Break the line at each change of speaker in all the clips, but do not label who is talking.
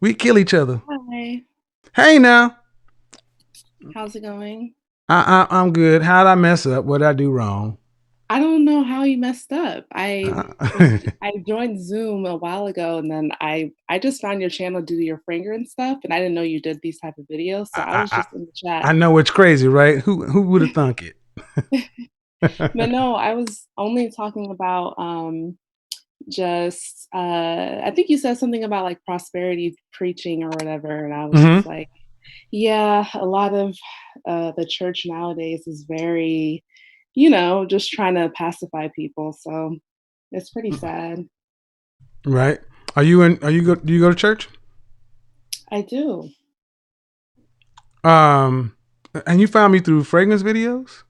We kill each other.
Hi,
Hey now,
how's it going?
I'm good. How'd I mess up? What did I do wrong?
I don't know how you messed up.
Uh,
I joined Zoom a while ago and then I just found your channel due to your fragrance stuff and I didn't know you did these type of videos, so I
I,
was
I
just in the chat.
I know it's crazy, right? Who would have thunk it?
But no, I was only talking about just I think you said something about like prosperity preaching or whatever and I was just
hmm
like, yeah, a lot of the church nowadays is very, just trying to pacify people. So it's pretty sad.
Right? Are you in? Are you go? Do you go to church?
I do.
Um, and you found me through fragrance videos.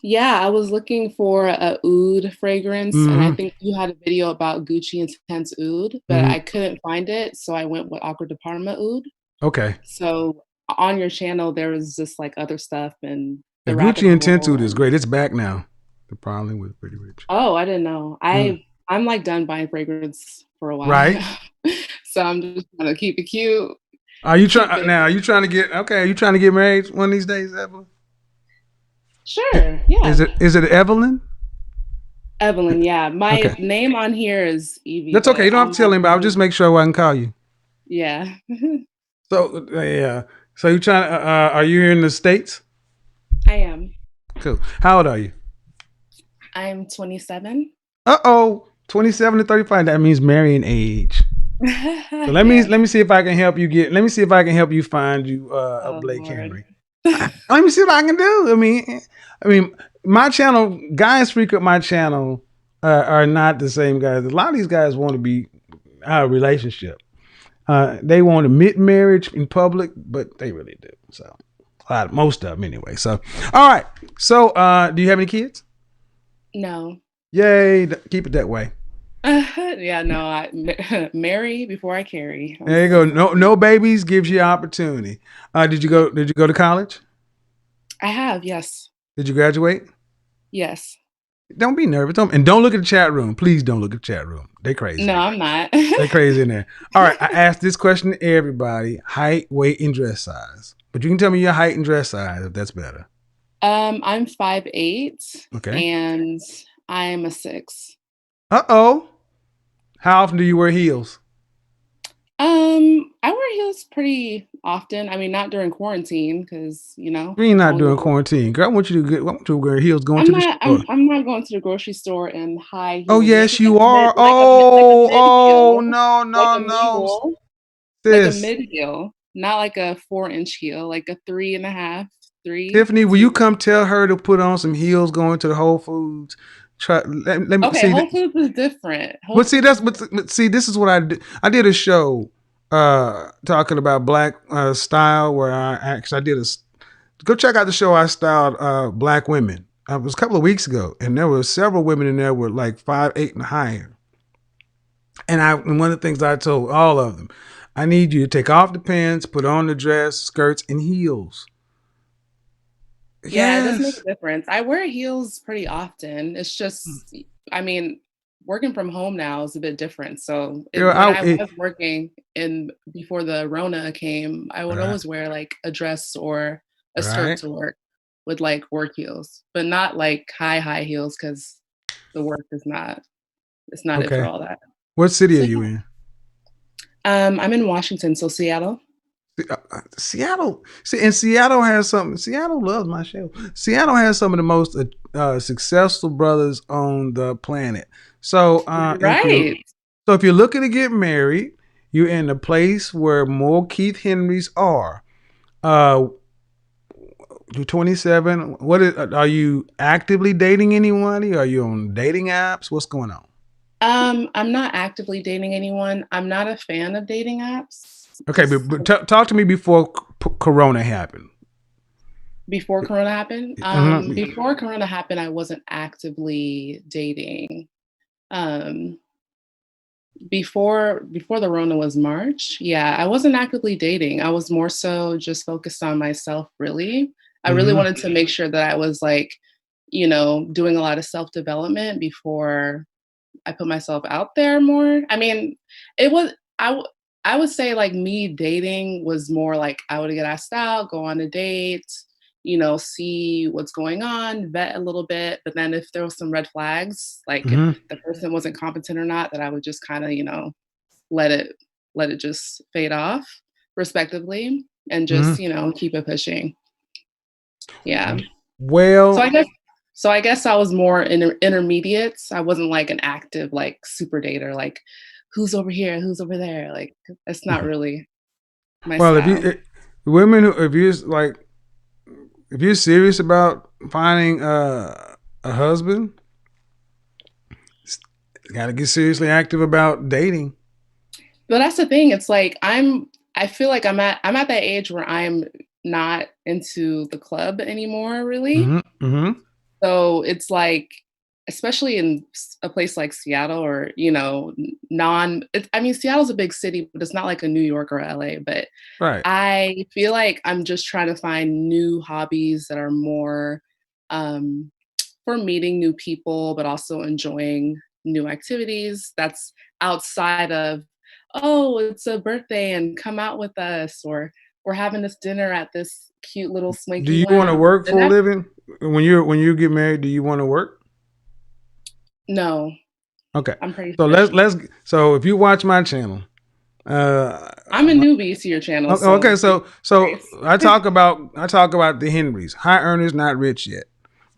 Yeah, I was looking for a oud fragrance, and I
hmm
think you had a video about Gucci Intense Oud, but
hmm
I couldn't find it, so I went with Acqua di Parma Oud.
Okay.
So on your channel, there was just like other stuff and
The
the rabbit
Gucci
hole
Intentude is
and
great. It's back now. The problem was pretty rich.
oh, I didn't know.
Mm.
I'm like done buying fragrance for a while
Right?
now. So I'm just gonna keep it cute,
Are you
keep
trying
it
now? Are you trying to get okay? Are you trying to get married one of these days, Evelyn?
sure, yeah.
Is it Evelyn?
Evelyn, yeah. My
Okay.
name on here is Evie,
That's okay. You
but
don't have
all
to
my
tell him, but I'll just make sure I can call you.
yeah.
So yeah. So you trying? Are you here in the states?
I am.
Cool. How old are you?
I'm 27.
27 to 35. That means marrying age. So let
Yes.
me see if I can help you get. Let me see if I can help you find you a
Oh
Blake
Lord.
Henry. Let me see what I can do. I mean, my channel guys frequent my channel are not the same guys. A lot of these guys want to be out of relationship. They want to admit marriage in public, but they really do. So, most of them anyway. So, all right. So, do you have any kids?
No.
Yay! Keep it that way.
Yeah, no, marry before I carry.
There you go. No babies gives you opportunity. Did you
Yeah.
go? Did you go to college?
I have, yes.
Did you graduate?
Yes.
Don't be nervous. Don't look at the chat room. Please don't look at the chat room. They crazy.
No, I'm not.
They crazy in there. All right. I asked this question to everybody: height, weight, and dress size. But you can tell me your height and dress size if that's better.
I'm 5'8"
Okay.
and I'm a 6.
Oh. How often do you wear heels?
I wear heels pretty often. I mean, not during quarantine because,
We ain't not
only
doing quarantine. Girl, I want you to get. I want you to wear heels going to the store.
I'm not going to the grocery store in high
Oh
heels, maybe
yes, you are.
like a
Oh,
mid
oh
heel,
no,
like
no,
a
no,
mule, like a
sis.
mid heel, not like a 4-inch heel, like a 3.5, 3,
Tiffany, will you
2.
come tell her to put on some heels going to the Whole Foods? Try. Let me
Okay,
see.
Whole Foods is different.
But
Whole
see, but see, this is what I did. I did a show talking about black style where I actually I did a go check out the show I styled black women. It was a couple of weeks ago, and there were several women in there were like 5'8" and higher. And one of the things I told all of them, I need you to take off the pants, put on the dress, skirts, and heels.
Yeah, it does make
Yes.
a difference. I wear heels pretty often. It's just, I mean, working from home now is a bit different. So
Girl,
when I was working in before the Rona came, I would
right,
always wear like a dress or a skirt
right.
to work with like work heels, but not like high heels because the work is not, it's not it for
Okay.
all that.
What city are
So
you
yeah,
in?
I'm in Washington, so Seattle.
Seattle. See, and Seattle has something. Seattle loves my show. Seattle has some of the most successful brothers on the planet. So,
You're right.
if you're looking to get married, you're in a place where more Keith Henrys are. Uh, you're 27. Are you actively dating anyone? Are you on dating apps? What's going on?
I'm not actively dating anyone. I'm not a fan of dating apps.
Okay,
Just
talk to me before Corona happened.
before Corona happened.
Mhm.
Before Corona happened, I wasn't actively dating. Um, before the Rona was March, yeah, I wasn't actively dating. I was more so just focused on myself, really. I really
Mhm.
wanted to make sure that I was like, doing a lot of self development before I put myself out there more. I mean, it was I w- I would say like me dating was more like I would get asked out, go on a date, see what's going on, vet a little bit. But then if there was some red flags, like if
Mm-hmm.
the person wasn't competent or not, that I would just kind of, let it let it just fade off respectively and just,
Mm-hmm.
keep it pushing. Yeah. So I
Well,
guess so I guess I was more intermediate. I wasn't like an active like super dater, like who's over here, who's over there. Like that's not really my
well, if you
style.
women, if you're like, if you're serious about finding a husband, got to get seriously active about dating.
But that's the thing. It's like I feel like I'm at that age where I'm not into the club anymore, really.
Mm-hmm. Mm-hmm.
So it's like, especially in a place like Seattle or, I mean, Seattle's a big city, but it's not like a New York or LA. But
Right.
I feel like I'm just trying to find new hobbies that are more um, for meeting new people, but also enjoying new activities that's outside of, oh, it's a birthday and come out with us, or we're having this dinner at this cute little
Do
swanky
you want to
lounge.
work
And
for a
that's
living when you get married? Do you want to work?
no,
Okay.
I'm pretty
So
strict.
so if you watch my channel, uh,
I'm a newbie to your channel,
okay,
so give me
so
grace.
I talk about the Henrys, high earners, not rich yet.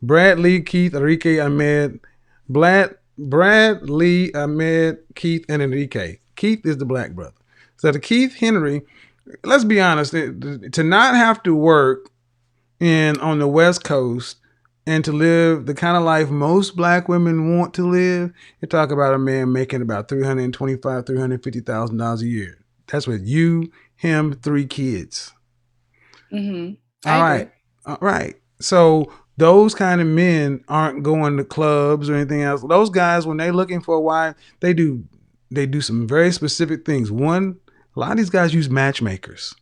Brad Lee, Keith, Enrique, Ahmed, Brad Lee, Ahmed, Keith, and Enrique. Keith is the black brother. So the Keith Henry, let's be honest, to not have to work in on the West Coast and to live the kind of life most black women want to live, you talk about a man making about $350,000 a year. That's with you, him, three kids.
I
All right.
agree.
All right. So those kind of men aren't going to clubs or anything else. Those guys, when they're looking for a wife, they do some very specific things. One, a lot of these guys use matchmakers.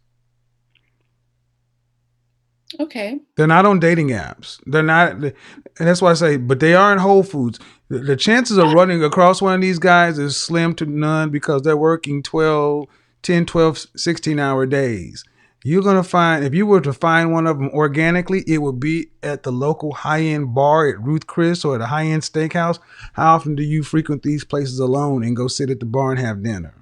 Okay.
They're not on dating apps. They're not, and that's why I say, but they are in Whole Foods. The chances of running across one of these guys is slim to none because they're working 16-hour days. You're going to find, if you were to find one of them organically, it would be at the local high end bar at Ruth Chris or at a high end steakhouse. How often do you frequent these places alone and go sit at the bar and have dinner?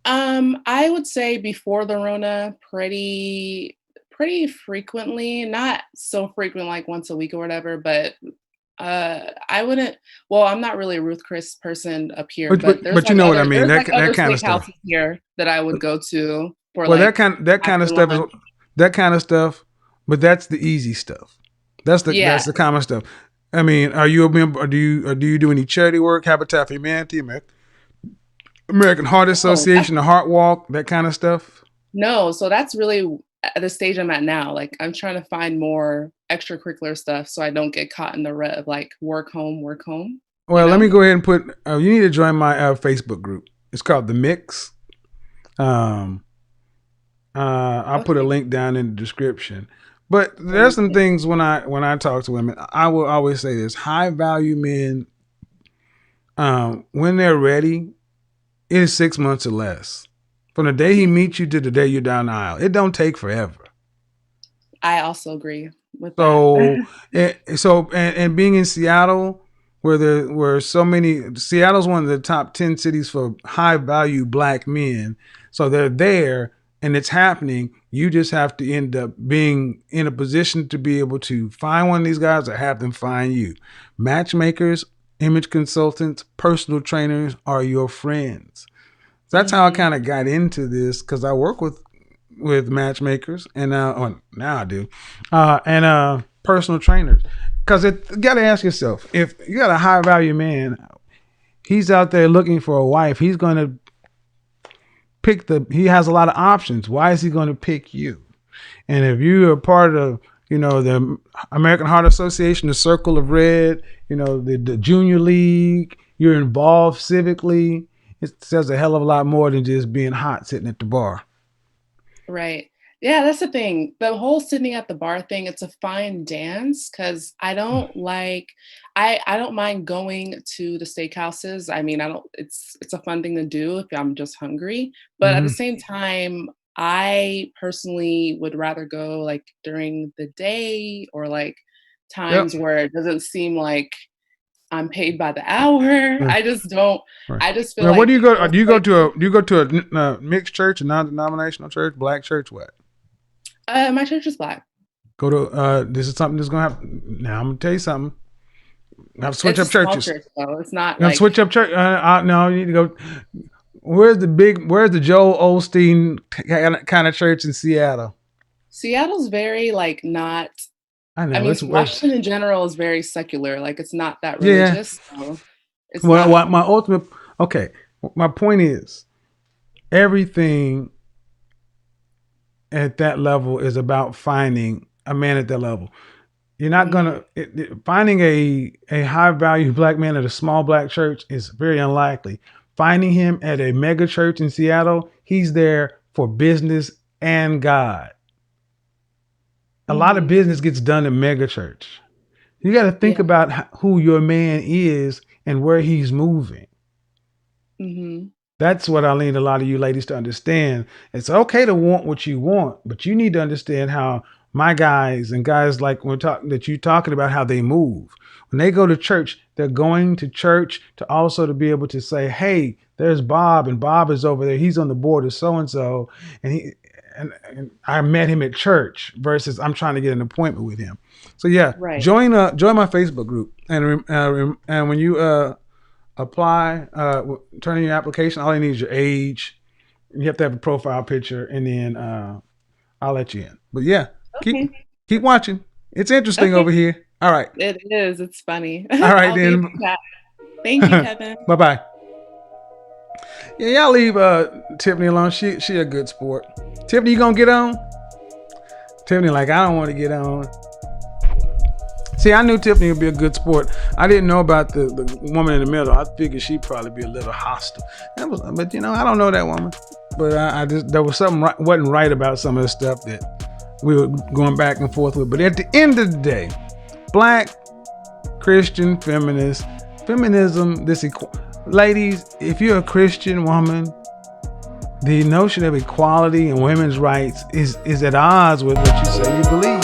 I would say before the Rona, pretty frequently, not so frequent like once a week or whatever, but I wouldn't well, I'm not really a Ruth Chris person up here, but
But you know what I mean.
there's like
That
other
kind of stuff.
steakhouses here that I would go to for
Well,
like
that kind of
after
stuff is
lunch.
that kind of stuff, but that's the easy stuff.
Yeah.
That's the common stuff. I mean, are you a member? Or do you do any charity work? Habitat for Humanity, American Heart
Oh,
Association, the Heart Walk, that kind of stuff.
no, so that's really at the stage I'm at now. Like I'm trying to find more extracurricular stuff so I don't get caught in the rut of like work home, you
Well, let me
know?
go ahead and put. You need to join my Facebook group. It's called the Mix. Um, I'll put a
Okay.
link down in the description. But there's
Thank
some
you.
things when I talk to women, I will always say this: high value men, when they're ready, it is 6 months or less. From the day he meets you to the day you're down the aisle, it don't take forever.
I also agree with that.
So, and being in Seattle, where so many, Seattle's one of the top 10 cities for high value black men. So they're there and it's happening. You just have to end up being in a position to be able to find one of these guys or have them find you. Matchmakers, image consultants, personal trainers are your friends. So that's how I
Mhm.
kind of got into this because I work with matchmakers and now I do, and personal trainers. Because you got to ask yourself, if you got a high value man, he's out there looking for a wife. He's going to he has a lot of options. Why is he going to pick you? And if you are part of, the American Heart Association, the Circle of Red, the Junior League, you're involved civically, it says a hell of a lot more than just being hot sitting at the bar.
Right. Yeah, that's the thing. The whole sitting at the bar thing, it's a fine dance because I don't mind going to the steakhouses. I mean, I don't it's a fun thing to do if I'm just hungry. But at the
Hmm.
same time, I personally would rather go like during the day or like
Yep.
times where it doesn't seem like I'm paid by the hour.
Right.
I just don't
Right.
I just feel
Now, what
like
do you go?
those
Do you go to
places.
a? Do you go to a mixed church, a non-denominational church, black church? What?
My church is black.
Go to. This is something that's gonna happen. Now I'm gonna tell you something. I have to switch
It's a
up
small
churches.
church though. It's not
You have to
like
switch up church. No, you need to go. Where's the big? Where's the Joel Osteen kind of church in Seattle?
Seattle's very like not
I
I
know
mean,
it's worse.
Washington in general is very secular, like, it's not that
Yeah.
religious, so it's
Well,
not.
my ultimate. Okay. My point is everything at that level is about finding a man at that level. You're not
Mhm,
gonna finding a high value black man at a small black church is very unlikely. Finding him at a mega church in Seattle, he's there for business and God. A lot of
mhm,
business gets done in mega church. You got to think
yeah,
about who your man is and where he's moving.
mhm,
That's what I need a lot of you ladies to understand. It's okay to want what you want, but you need to understand how my guys and guys like we're talking that you talking about how they move. When they go to church, they're going to church to also to be able to say, "Hey, there's Bob, and Bob is over there. He's on the board of so and so, and and I met him at church." Versus I'm trying to get an appointment with him. So yeah,
right,
join my Facebook group, and when you apply, turn in your application. All you need is your age. You have to have a profile picture, and then I'll let you in. But yeah, keep
okay,
keep watching. It's interesting
okay,
over here. All right,
it is, it's funny.
all right
I'll be in
then.
the chat. Thank you, Kevin.
Bye bye. Yeah, y'all leave Tiffany alone. She a good sport. Tiffany, you gonna get on? Tiffany, like I don't want to get on. See, I knew Tiffany would be a good sport. I didn't know about the woman in the middle. I figured she'd probably be a little hostile. But I don't know that woman. But I just there was something wasn't right about some of the stuff that we were going back and forth with. But at the end of the day, black Christian feminist feminism. Ladies, if you're a Christian woman, the notion of equality and women's rights is at odds with what you say you believe.